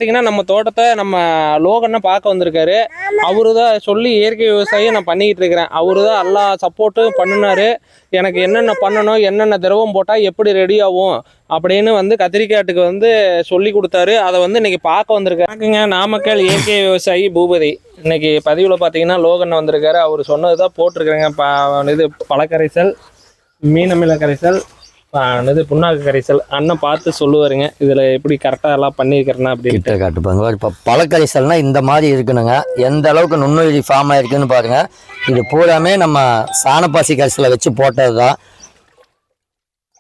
பார்த்தீங்கன்னா நம்ம தோட்டத்தை நம்ம லோகனை பார்க்க வந்திருக்காரு. அவரு தான் சொல்லி இயற்கை விவசாயம் நான் பண்ணிக்கிட்டு இருக்கிறேன். அவரு தான் எல்லா சப்போர்ட்டும் பண்ணினாரு. எனக்கு என்னென்ன பண்ணணும், என்னென்ன திரவம் போட்டால் எப்படி ரெடி ஆகும் அப்படின்னு வந்து கத்திரிக்காட்டுக்கு வந்து சொல்லி கொடுத்தாரு. அதை வந்து இன்னைக்கு பார்க்க வந்திருக்காருங்க. நாமக்கல் இயற்கை விவசாயி பூபதி இன்னைக்கு பதிவில் பார்த்தீங்கன்னா லோகன் வந்திருக்காரு. அவர் சொன்னது தான் போட்டிருக்கிறேங்க. இது பழக்கரைசல், மீனமில கரைசல், இது புண்ணாக்கு கரைசல். அண்ணன் பார்த்து சொல்லுவாருங்க இதில் எப்படி கரெக்டாக எல்லாம் பண்ணியிருக்கிறேன்னா அப்படின்னு காட்டுப்பாங்க. இப்போ பழக்கரைசல்னா இந்த மாதிரி இருக்கணுங்க. எந்த அளவுக்கு நுண்ணுயிரி ஃபார்ம் ஆயிருக்குன்னு பாருங்க. இது பூராமே நம்ம சாணப்பாசி கரைசலை வச்சு போட்டது தான்.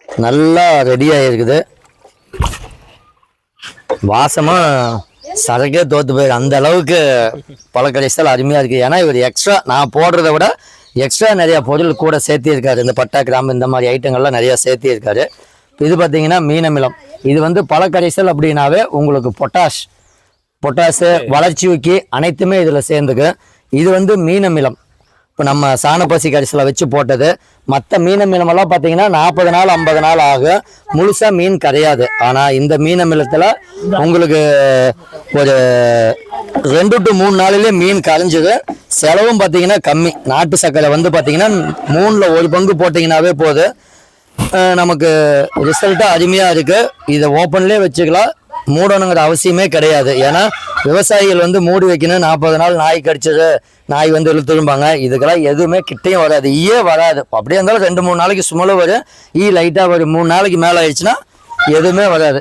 நல்லா ரெடியாக இருக்குது. வாசமாக சரக்கே தோற்று போயிரு அந்த அளவுக்கு பழக்கரைசல் அருமையாக இருக்குது. ஏன்னா இவர் எக்ஸ்ட்ரா நான் போடுறத விட எக்ஸ்ட்ரா நிறையா பொருள் கூட சேர்த்திருக்காரு. இந்த பட்டா கிராம்பு இந்த மாதிரி ஐட்டங்கள்லாம் நிறையா சேர்த்திருக்காரு. இது பார்த்தீங்கன்னா மீனமிலம். இது வந்து பழக்கரைசல் அப்படின்னாவே உங்களுக்கு பொட்டாசு வளர்ச்சி ஊக்கி அனைத்துமே இதில் சேர்ந்துக்கு. இது வந்து மீனமிலம். இப்போ நம்ம சாணப்பாசி கரைசலை வச்சு போட்டது. மற்ற மீனமிலமெல்லாம் பார்த்தீங்கன்னா 40 நாள் 50 நாள் ஆகும், முழுசாக மீன் கரையாது. ஆனால் இந்த மீனமிலத்தில் உங்களுக்கு ஒரு 2 to 3 நாளிலே மீன் கரைஞ்சிது. செலவும் பார்த்தீங்கன்னா கம்மி. நாட்டு சர்க்கரை வந்து பார்த்தீங்கன்னா 3ல் 1 பங்கு போட்டிங்கன்னாவே போதும். நமக்கு ரிசல்ட்டாக அருமையாக இருக்குது. இதை ஓப்பன்லேயே வச்சுக்கலாம், மூடணுங்கிற அவசியமே கிடையாது. ஏன்னா விவசாயிகள் வந்து மூடி வைக்கணும். 40 நாள் நாய் கடிச்சது, நாய் வந்து இழுத்துருப்பாங்க. இதுக்கெல்லாம் எதுவுமே கிட்டையும் வராது, ஈயே வராது. அப்படியே இருந்தாலும் 2-3 நாளைக்கு சுமல வரும். லைட்டாக வரும். 3 நாளைக்கு மேலே ஆயிடுச்சுன்னா எதுவுமே வராது.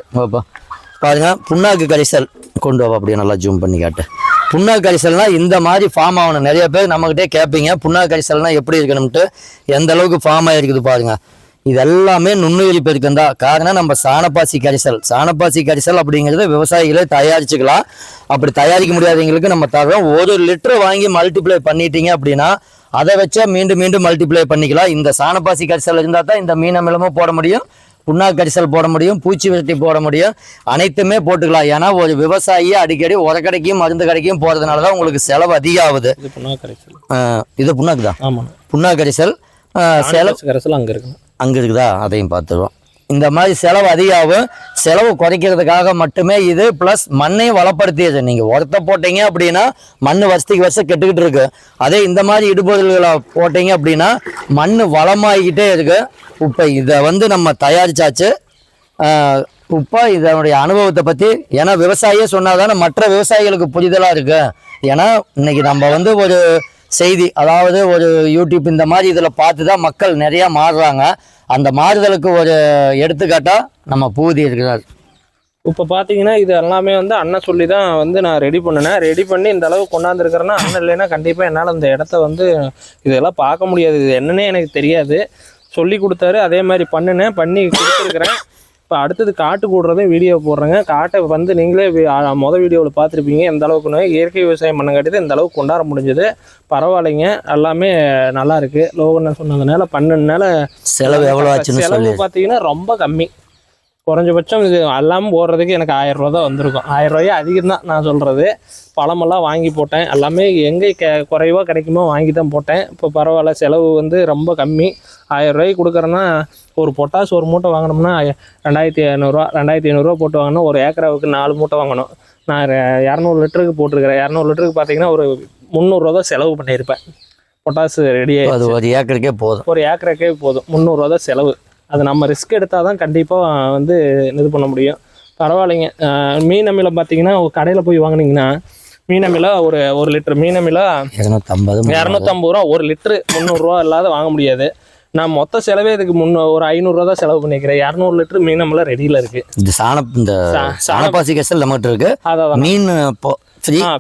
பாருங்க, புண்ணாக்கு கரைசல் கொண்டு வா. அப்படியே நல்லா ஜூம் பண்ணி காட்டு. புண்ணாக்கு கரைசல்னா இந்த மாதிரி ஃபார்ம் ஆகணும். நிறைய பேர் நம்மகிட்டே கேட்பீங்க புண்ணாக்கு கரைசல்னா எப்படி இருக்கணும்ட்டு. எந்த அளவுக்கு ஃபார்ம் ஆகிருக்குது பாருங்க. இது எல்லாமே நுண்ணுயிரி பெருக்கம் தான். காரணம் நம்ம சாணப்பாசி கரைசல் அப்படிங்கிறது விவசாயிகளே தயாரிச்சுக்கலாம். அப்படி தயாரிக்க முடியாதவங்களுக்கு நம்ம தரோம். 1 லிட்டர் வாங்கி மல்டிப்ளை பண்ணிட்டீங்க அப்படின்னா அதை வச்சா மீண்டும் மீண்டும் மல்டிப்ளை பண்ணிக்கலாம். இந்த சாணப்பாசி கரைசல் இருந்தால் தான் இந்த மீனமிலமும் போட முடியும், புண்ணாக்கு கரைசல் போட முடியும், பூச்சி விரட்டி போட முடியும், அனைத்துமே போட்டுக்கலாம். ஏன்னா ஒரு விவசாயி அடிக்கடி உரக்கடைக்கும் மருந்து கடைக்கும் போகிறதுனால தான் உங்களுக்கு செலவு அதிகம் ஆகுது. இது புண்ணாக்கு தான். ஆமாம், புண்ணாக்கு கரைசல். செலவு கரைசல் அங்கே இருக்குதா, அதையும் பார்த்துருவோம். இந்த மாதிரி செலவு அதிகாகும். செலவு குறைக்கிறதுக்காக மட்டுமே இது. ப்ளஸ் மண்ணையும் வளப்படுத்தியது. நீங்கள் உரத்தை போட்டீங்க அப்படின்னா மண் வருஷத்துக்கு வருஷம் கெட்டுக்கிட்டு இருக்கு. அதே இந்த மாதிரி இடுபொருள்களை போட்டீங்க அப்படின்னா மண் வளமாகிக்கிட்டே இருக்கு. இப்போ இதை வந்து நம்ம தயாரிச்சாச்சு. இப்போ இதனுடைய அனுபவத்தை பற்றி, ஏன்னா விவசாயியே சொன்னாதானே மற்ற விவசாயிகளுக்கு புரிதலாக இருக்கு. ஏன்னா இன்னைக்கு நம்ம வந்து ஒரு செய்தி, அதாவது ஒரு யூடியூப் இந்த மாதிரி இதில் பார்த்து தான் மக்கள் நிறையா மாறுறாங்க. அந்த மாறுதலுக்கு ஒரு எடுத்துக்காட்டாக நம்ம பூதி இருக்கிறார். இப்போ பார்த்தீங்கன்னா இது எல்லாமே வந்து அண்ணன் சொல்லி தான் வந்து நான் ரெடி பண்ணி இந்த அளவுக்கு கொண்டாந்துருக்கிறேன்னா அண்ணன் இல்லைன்னா கண்டிப்பாக என்னால் இந்த இடத்த வந்து இதெல்லாம் பார்க்க முடியாது. இது என்னன்னே எனக்கு தெரியாது. சொல்லி கொடுத்தாரு, அதே மாதிரி பண்ணி கொடுத்துருக்குறேன். இப்போ அடுத்தது காட்டு கூடுறதும் வீடியோ போடுறேங்க. காட்டை வந்து நீங்களே மொதல் வீடியோவில் பார்த்துருப்பீங்க எந்த அளவுக்குன்னு. இயற்கை விவசாயம் பண்ணங்காட்டி இந்த அளவுக்கு கொண்டாட முடிஞ்சது. பரவாயில்லைங்க, எல்லாமே நல்லா இருக்குது. லோகன்னு சொன்னதுனால பண்ணனால செலவு எவ்வளோ ஆச்சுன்னு செலவு பார்த்தீங்கன்னா ரொம்ப கம்மி. குறைஞ்சபட்சம் இது எல்லாம் போடுறதுக்கு எனக்கு 1000 ரூபா தான் வந்திருக்கும். 1000 ரூபாயே அதிகம் தான் நான் சொல்கிறது. பழமெல்லாம் வாங்கி போட்டேன். எல்லாமே எங்கே குறைவாக கிடைக்குமோ வாங்கி தான் போட்டேன். இப்போ பரவாயில்ல, செலவு வந்து ரொம்ப கம்மி. 1000 ரூபாய்க்கு கொடுக்குறேன்னா ஒரு பொட்டாசு ஒரு மூட்டை வாங்கினோம்னா 2500 2500 போட்டு வாங்கணும். ஒரு ஏக்கராவுக்கு 4 மூட்டை வாங்கணும். நான் 200 லிட்டருக்கு போட்டிருக்கிறேன். 200 லிட்டருக்கு பார்த்தீங்கன்னா ஒரு 300 ரூபா தான் செலவு பண்ணியிருப்பேன். பொட்டாசு ரெடியாக அது ஒரு ஏக்கருக்கே போதும். ஒரு ஏக்கருக்கே போதும். 300 ரூபா தான் செலவு. அது நம்ம ரிஸ்க் எடுத்தால் தான் கண்டிப்பாக வந்து இது பண்ண முடியும். பரவாயில்லைங்க. மீனமிலம் பார்த்தீங்கன்னா கடையில் போய் வாங்கினீங்கன்னா மீனமிலா ஒரு லிட்டர் மீனமிலா 250 ரூபா. 1 லிட்டரு 300 ரூபா இல்லாத வாங்க முடியாது. நான் மொத்த செலவே இதுக்கு ஒரு 500 ரூபா தான் செலவு பண்ணிக்கிறேன். 200 லிட்டர் மீனமிலாம் ரெடியில் இருக்கு. இந்த சாணப்பாசி கரைசல் நம்மகிட்ட இருக்கு. அதான் மீன்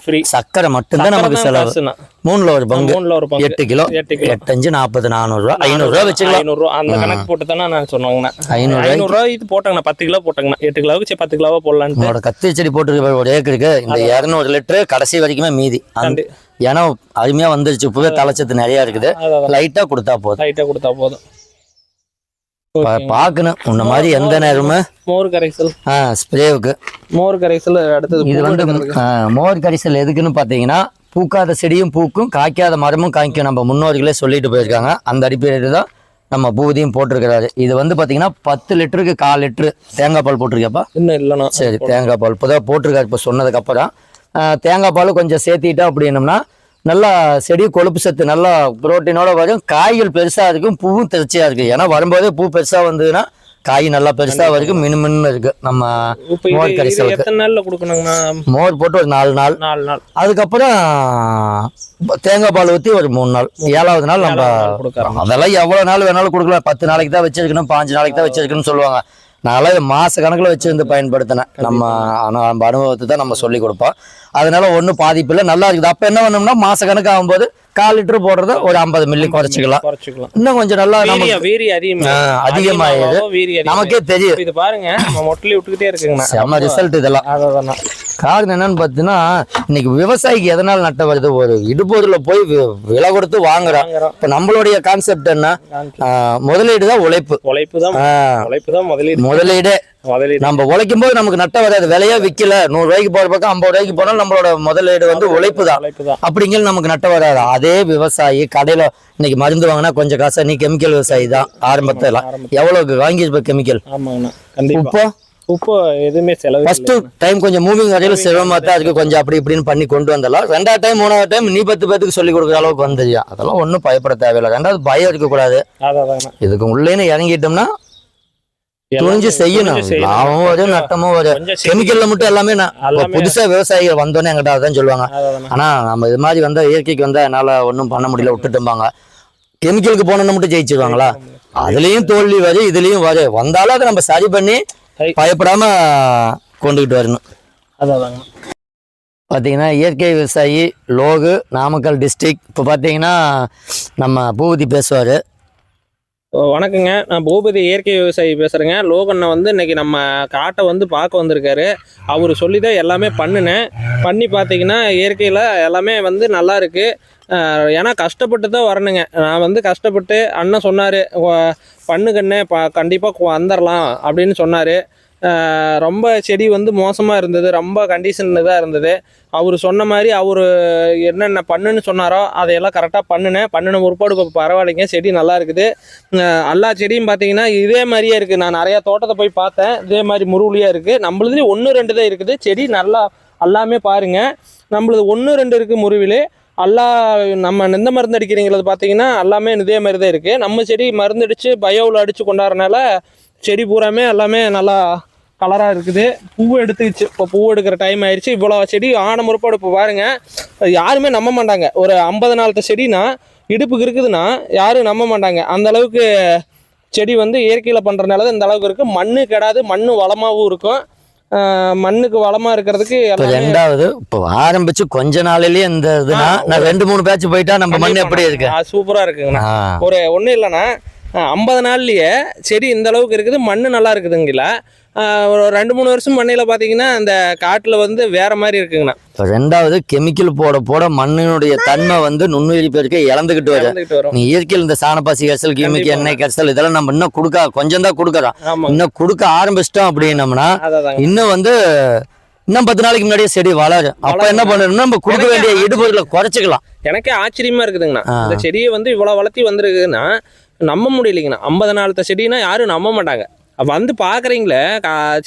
ஃப்ரீ. சக்கரை மட்டும்தான் நமக்கு செலவு. 3ல் 1 பங்கு 8 கிலோ 8 5 40 400 ரூபா 500 ரூபா வச்சுக்கலாம். 500 ரூபா அந்த கணக்கு போட்டு தானே நான் சொன்னாங்கண்ணா. 500 ரூபா இது போட்டாங்கண்ணா. 10 கிலோ போட்டாங்கண்ணா. 8 கிலோவுக்கு 10 கிலோவா போடலான்னு. உங்களோட கத்திரி செடி போட்டுருக்க ஒரு ஏக்கருக்கு இந்த 200 லிட்டரு கடைசி வரைக்குமே மீதி. ஏன்னா அருமையா வந்துருச்சு. புது தலைச்சத்து நிறைய இருக்குது. லைட்டா கொடுத்தா போதும். பார்க்கணும். உன்ன மாதிரி எந்த நேரமும் மோர் கரைசல் ஸ்ப்ரேவுக்கு மோர் கரைசல். அடுத்தது இது வந்து மோர் கரைசல் எதுக்குன்னு பார்த்தீங்கன்னா, பூக்காத செடியும் பூக்கும், காய்க்காத மரமும் காய்க்கும். நம்ம முன்னோர்களே சொல்லிட்டு போயிருக்காங்க. அந்த அடிப்படையில் தான் நம்ம பூதியும் போட்டிருக்கிறாரு. இது வந்து பாத்தீங்கன்னா 10 லிட்டருக்கு 1/4 லிட்டரு தேங்காய் பால் போட்டிருக்கியாப்பா? இன்னும் இல்லைண்ணா. சரி, தேங்காய் பால் இப்போதான் போட்டிருக்காரு. இப்போ சொன்னதுக்கு அப்புறம் தேங்காய் பால் கொஞ்சம் சேர்த்திட்டா அப்படின்னம்னா நல்லா செடி கொழுப்பு சத்து நல்லா புரோட்டீனோட வரும். காய்கள் பெருசா இருக்கும், பூவும் திருச்சியா இருக்கு. ஏன்னா வரும்போதே பூ பெருசா வந்ததுன்னா காய் நல்லா பெருசா வரைக்கும் மினுமின்னு இருக்கு. நம்ம மோர் கரைசலுக்கு எத்தனை நாள்ல கொடுக்கணுங்கண்ணா? மோர் போட்டு ஒரு 4 நாள், 4 நாள், அதுக்கப்புறம் தேங்காய் பால் ஊற்றி ஒரு 3 நாள், 7வது நாள் நம்ம அதெல்லாம் எவ்வளவு நாள் வேணாலும் கொடுக்கலாம். 10 நாளைக்கு தான் வச்சிருக்கணும், 5 நாளைக்கு தான் வச்சிருக்கணும்னு சொல்லுவாங்க. நான்லாம் மாச கணக்கில் வச்சிருந்து பயன்படுத்தினேன். நம்ம அனுபவத்தை தான் நம்ம சொல்லி கொடுப்போம். அதனால ஒன்றும் பாதிப்பு இல்லை, நல்லா இருக்குது. அப்போ என்ன பண்ணோம்னா மாச கணக்கு ஆகும்போது 1/4 லிட்டர் போடுறத ஒரு 50 மில்லி குறைச்சிக்கலாம். இன்னும் கொஞ்சம் நல்லா அதிகமாயிடுது, நமக்கே தெரியும். இது பாருங்க, நம்ம மொட்டலி விட்டுக்கிட்டே இருக்குங்க. செம்ம ரிசல்ட் இதெல்லாம். காரணம் என்னன்னு பார்த்தீங்கன்னா இன்னைக்கு விவசாயிக்கு எதனால நட்டம் வருது? ஒரு இடுபொருளை போய் விலை கொடுத்து வாங்குறோம். இப்ப நம்மளுடைய கான்செப்ட் என்ன? முதலீடு தான் உழைப்பு. முதலீடு நம்ம உழைக்கும் போது நமக்கு நட்டம் வராது. விலையா விற்கல, 100 ரூபாய்க்கு போற பக்கம் 50 ரூபாய்க்கு போனாலும் நம்மளோட முதலீடு வந்து உழைப்பு தான். அப்படிங்கிற நமக்கு நட்டம் வராது. அதே விவசாயி கடையில இன்னைக்கு மருந்து வாங்கினா கொஞ்சம் காசா, நீ கெமிக்கல் விவசாயி தான் ஆரம்பத்துல எவ்வளவுக்கு வாங்கியிருப்ப கெமிக்கல். உப்பு எதுவுமே செலவு. ஃபர்ஸ்ட் டைம் கொஞ்சம் மூவிங் வரையில சிரமமா தான் இருக்கு, கொஞ்சம் அப்படி இப்படின்னு பண்ணி கொண்டு வந்தலாம். 2வது டைம் 3வது டைம் நீ 10 பேருக்கு சொல்லி கொடுக்குற அளவுக்கு வந்துருயா. அதெல்லாம் ஒன்றும் பயப்பட தேவையில்லை. 2வது பயம் இருக்கக்கூடாது. இதுக்கு உள்ளேன்னு இறங்கிட்டோம்னா துணிஞ்சு செய்யணும். லாபமும் வரும், நட்டமும் வரும். கெமிக்கல்ல மட்டும் எல்லாமே புதுசா விவசாயிகள் வந்தோன்னே என்கிட்ட அதான் சொல்லுவாங்க. ஆனா நம்ம இது மாதிரி வந்தா இயற்கைக்கு வந்தா என்னால ஒன்றும் பண்ண முடியல விட்டுட்டும்பாங்க. கெமிக்கலுக்கு போனோன்னு மட்டும் ஜெயிச்சிருவாங்களா? அதுலயும் தோல்வி வரும், இதுலயும் வரும். வந்தாலும் அதை நம்ம சரி பண்ணி பயப்படாம கொண்டுகிட்டு வரணும். பார்த்தீங்கன்னா இயற்கை விவசாயி லோகு, நாமக்கல் டிஸ்ட்ரிக்ட். இப்போ பார்த்தீங்கன்னா நம்ம பூபதி பேசுவார். வணக்கங்க, நான் பூபதி இயற்கை விவசாயி பேசுகிறேங்க. லோகண்ணை வந்து இன்னைக்கு நம்ம காட்டை வந்து பார்க்க வந்திருக்காரு. அவர் சொல்லி தான் எல்லாமே பண்ணி பார்த்தீங்கன்னா இயற்கையில் எல்லாமே வந்து நல்லா இருக்கு. ஏன்னா கஷ்டப்பட்டு தான் வரணுங்க. நான் வந்து கஷ்டப்பட்டு அண்ணன் சொன்னார், பண்ணுங்கண்ணே கண்டிப்பாக வந்துடலாம் அப்படின்னு சொன்னார். ரொம்ப செடி வந்து மோசமாக இருந்தது, ரொம்ப கண்டிஷனில் தான் இருந்தது. அவர் சொன்ன மாதிரி அவர் என்னென்ன பண்ணுன்னு சொன்னாரோ அதையெல்லாம் கரெக்டாக பண்ணின ஒருபாடு இப்போ பரவாயில்லைங்க, செடி நல்லா இருக்குது. எல்லா செடியும் பார்த்தீங்கன்னா இதே மாதிரியே இருக்குது. நான் நிறையா தோட்டத்தை போய் பார்த்தேன், இதே மாதிரி முருகுலியாக இருக்குது. நம்மளதுலேயும் 1-2 தான் இருக்குது செடி. நல்லா எல்லாமே பாருங்கள், நம்மளது 1-2 இருக்குது முருவிலே. நம்ம எந்த மருந்து அடிக்கிறீங்கிறது பார்த்தீங்கன்னா எல்லாமே இதே மாதிரி தான் இருக்குது. நம்ம செடி மருந்து அடித்து பயோவில் அடித்து கொண்டாடுறனால செடி பூராமே எல்லாமே நல்லா கலராக இருக்குது. பூ எடுத்துக்கிச்சு. இப்போ பூ எடுக்கிற டைம் ஆயிடுச்சு. இவ்வளோ செடி ஆன முறைப்பாடு இப்போ பாருங்கள், யாருமே நம்ப மாட்டாங்க. ஒரு 50 நாளத்த செடினா இடுப்புக்கு இருக்குதுன்னா யாரும் நம்ப மாட்டாங்க. அந்த அளவுக்கு செடி வந்து இயற்கையில் பண்ணுறதுனால தான் இந்த அளவுக்கு இருக்குது. மண்ணு கெடாது, மண்ணு வளமாகவும் இருக்கும். மண்ணுக்கு வளமா இருக்கிறதுக்கு. 2வது இப்போ ஆரம்பிச்சு கொஞ்ச நாளிலேயே இந்த இதுனா நான் 2-3 பேட்ச் போயிட்டா நம்ம மண் எப்படி இருக்கு? சூப்பரா இருக்குங்கண்ணா. ஒரு ஒன்றும் இல்லைண்ணா, 50 நாள்லயே செடி இந்த அளவுக்கு இருக்குது, மண்ணு நல்லா இருக்குதுங்களா. ஒரு 2-3 வருஷம் மண்ணில் பார்த்தீங்கன்னா அந்த காட்டில் வந்து வேற மாதிரி இருக்குங்கண்ணா. 2வது கெமிக்கல் போட மண்ணினுடைய தன்மை வந்து நுண்ணுயிரி பெருக்க இழந்துகிட்டு வரும். நீ இயற்கையில் இந்த சாணப்பாசி கரைசல், கீமிக்கு எண்ணெய் கரைசல் இதெல்லாம் நம்ம இன்னும் கொஞ்சம் தான் கொடுக்குறோம். இன்னும் கொடுக்க ஆரம்பிச்சிட்டோம் அப்படின்னம்னா இன்னும் வந்து இன்னும் 10 நாளைக்கு முன்னாடியே செடி வளரும். அப்ப என்ன பண்ணணும்னா நம்ம கொடுக்க வேண்டிய இடுபொருளை குறைச்சிக்கலாம். எனக்கே ஆச்சரியமா இருக்குதுங்கண்ணா, இந்த செடியை வந்து இவ்வளவு வளர்த்தி வந்திருக்குதுன்னா நம்ப முடியலைங்கண்ணா. 50 நாளத்த செடினா யாரும் நம்ப மாட்டாங்க. வந்து பாக்குறீங்களே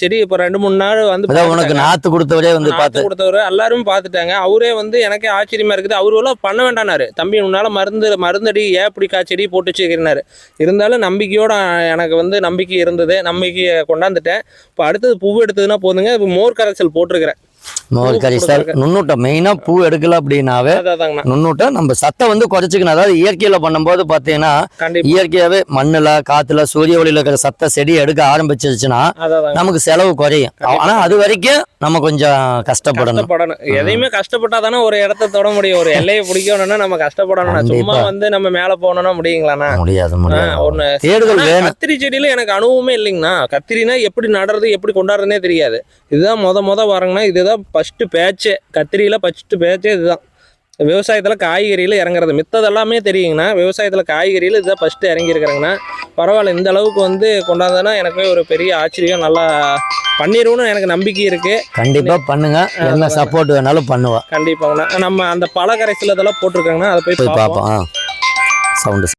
செடி இப்போ 2-3 நாள் வந்து உனக்கு நாத்து கொடுத்தவரே வந்து கொடுத்தவரு எல்லாரும் பார்த்துட்டாங்க. அவரே வந்து எனக்கே ஆச்சரியமா இருக்குது. அவரு எல்லாம் பண்ண வேண்டானாரு, தம்பி உன்னால மருந்தடி ஏன் இப்படி செடி போட்டு வச்சுக்கிறாரு. இருந்தாலும் நம்பிக்கையோட எனக்கு வந்து நம்பிக்கை இருந்தது, நம்பிக்கையை கொண்டாந்துட்டேன். இப்போ அடுத்தது பூ எடுத்ததுன்னா போதுங்க. இப்போ மோர் கரைசல் போட்டிருக்கிறேன். மோர் கரைசல் நுண்ணூட்டம் மெயினா பூ எடுக்கல அப்படின்னாவே நுண்ணூட்டம் நம்ம சத்தை வந்து குறைச்சிக்கணும். அதாவது இயற்கையில பண்ணும்போது பாத்தீங்கன்னா இயற்கையாவே மண்ணுல காத்துல சூரிய ஒளியில இருக்கிற சத்தை செடி எடுக்க ஆரம்பிச்சிருச்சுன்னா நமக்கு செலவு குறையும். ஆனா அது வரைக்கும் நம்ம கொஞ்சம் கஷ்டப்படணும். எதையுமே கஷ்டப்பட்டாதானே ஒரு இடத்த தொட முடியும். ஒரு எல்லையை பிடிக்கணும்னா நம்ம கஷ்டப்படணும். சும்மா வந்து நம்ம மேல போனோம்னா முடியுங்களாண்ணா? முடியாது. ஒண்ணு தேடுதல் வேணும். கத்திரி செடியில எனக்கு அனுபவமே இல்லைங்கண்ணா. கத்திரினா எப்படி நடுறது எப்படி கொண்டாடுறதுனே தெரியாது. இதுதான் முத வரங்கன்னா இதுதான் ஃபர்ஸ்ட் பேட்சே. கத்திரியில ஃபர்ஸ்ட் பேட்சே இதுதான். விவசாயத்தில் காய்கறியில் இறங்குறது மித்ததெல்லாமே தெரியுங்கண்ணா. விவசாயத்தில் காய்கறியில் இதுதான் ஃபஸ்ட்டு இறங்கியிருக்கிறேங்கண்ணா. பரவாயில்ல, இந்த அளவுக்கு வந்து கொண்டாந்ததுன்னா எனக்கு ஒரு பெரிய ஆச்சரியம். நல்லா பண்ணிடுவோன்னு எனக்கு நம்பிக்கை இருக்குது. கண்டிப்பாக பண்ணுங்க, என்ன சப்போர்ட் வேணாலும் பண்ணுவோம். கண்டிப்பாங்கண்ணா. நம்ம அந்த பழ கரைசல் இதெல்லாம் போட்டிருக்காங்கண்ணா, அதை போய் பார்ப்போம். சவுண்டு